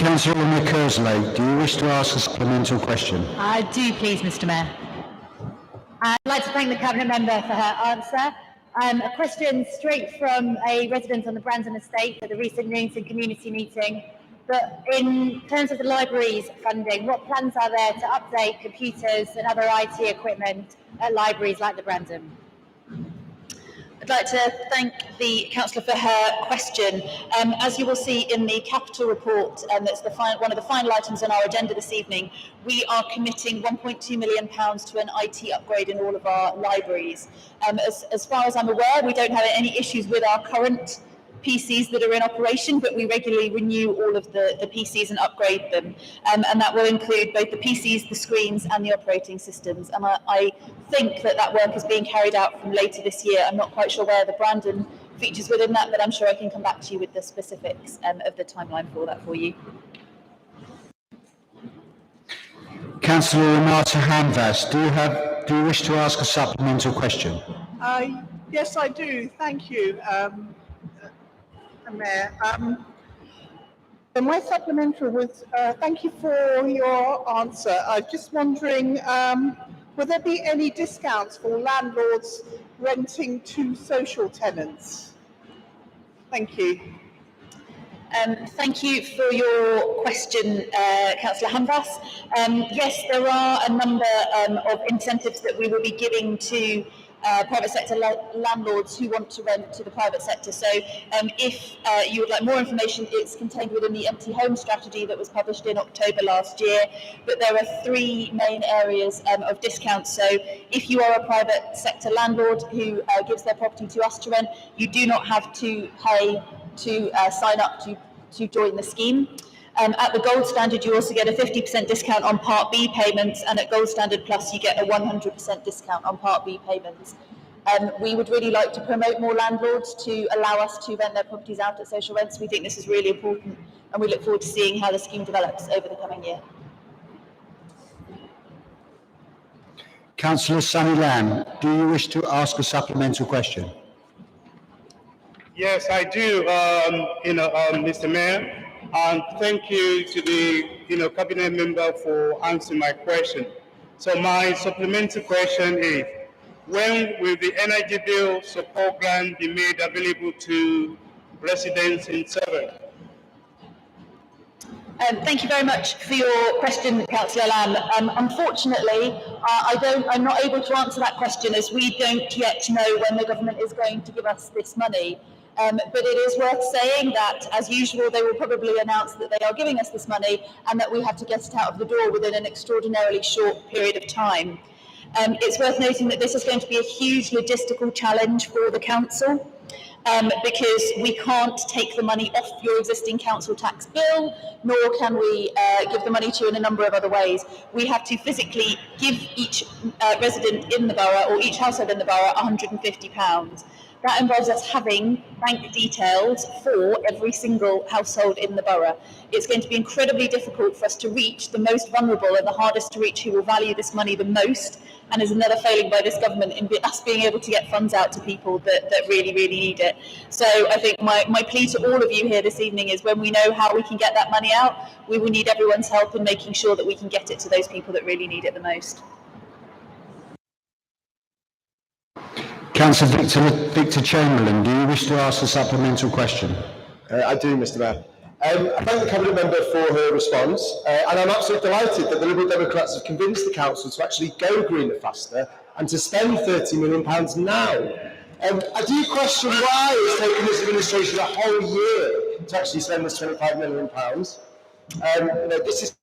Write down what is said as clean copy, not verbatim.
Councillor Kerslake, do you wish to ask a supplemental question? I do, please, Mr. Mayor. I'd like to thank the Cabinet Member for her answer. A question straight from a resident on the Brandon estate at the recent Newington community meeting. But in terms of the library's funding, what plans are there to update computers and other IT equipment at libraries like the Brandon? I'd like to thank the councillor for her question. As you will see in the capital report, that's one of the final items on our agenda this evening, we are committing £1.2 million to an IT upgrade in all of our libraries. As far as I'm aware, we don't have any issues with our current PCs that are in operation, but we regularly renew all of the PCs and upgrade them. And that will include both the PCs, the screens and the operating systems. And I think that work is being carried out from later this year. I'm not quite sure where the Brandon features within that, but I'm sure I can come back to you with the specifics of the timeline for that for you. Councillor Renata Hanvas, do you wish to ask a supplemental question? Yes, I do. Thank you. Mayor. My supplementary was, thank you for your answer. I'm just wondering, will there be any discounts for landlords renting to social tenants? Thank you. Thank you for your question, Councillor Hanvas. Yes, there are a number of incentives that we will be giving to private sector landlords who want to rent to the private sector. So if you would like more information, it's contained within the empty home strategy that was published in October last year. But there are three main areas of discounts. So if you are a private sector landlord who gives their property to us to rent, you do not have to pay to sign up to join the scheme. At the Gold Standard, you also get a 50% discount on Part B payments, and at Gold Standard Plus, you get a 100% discount on Part B payments. We would really like to promote more landlords to allow us to rent their properties out at social rents. We think this is really important, and we look forward to seeing how the scheme develops over the coming year. Councillor Sunny Lamb, do you wish to ask a supplemental question? Yes, I do, Mr. Mayor. And thank you to the Cabinet Member for answering my question. So my supplementary question is, when will the energy bill support grant be made available to residents in Southwark? Thank you very much for your question, Councillor Lamb. Unfortunately, I'm not able to answer that question, as we don't yet know when the government is going to give us this money. But it is worth saying that, as usual, they will probably announce that they are giving us this money and that we have to get it out of the door within an extraordinarily short period of time. It's worth noting that this is going to be a huge logistical challenge for the council, because we can't take the money off your existing council tax bill, nor can we give the money to you in a number of other ways. We have to physically give each resident in the borough, or each household in the borough, £150. That involves us having bank details for every single household in the borough. It's going to be incredibly difficult for us to reach the most vulnerable and the hardest to reach, who will value this money the most, and is another failing by this government in us being able to get funds out to people that really, really need it. So I think my plea to all of you here this evening is, when we know how we can get that money out, we will need everyone's help in making sure that we can get it to those people that really need it the most. Councillor Victor Chamberlain, do you wish to ask a supplemental question? I do, Mr. Mayor. I thank the Cabinet Member for her response, and I'm absolutely delighted that the Liberal Democrats have convinced the Council to actually go greener faster and to spend £30 million now. I do question why it's taken this administration a whole year to actually spend this £25 million. This is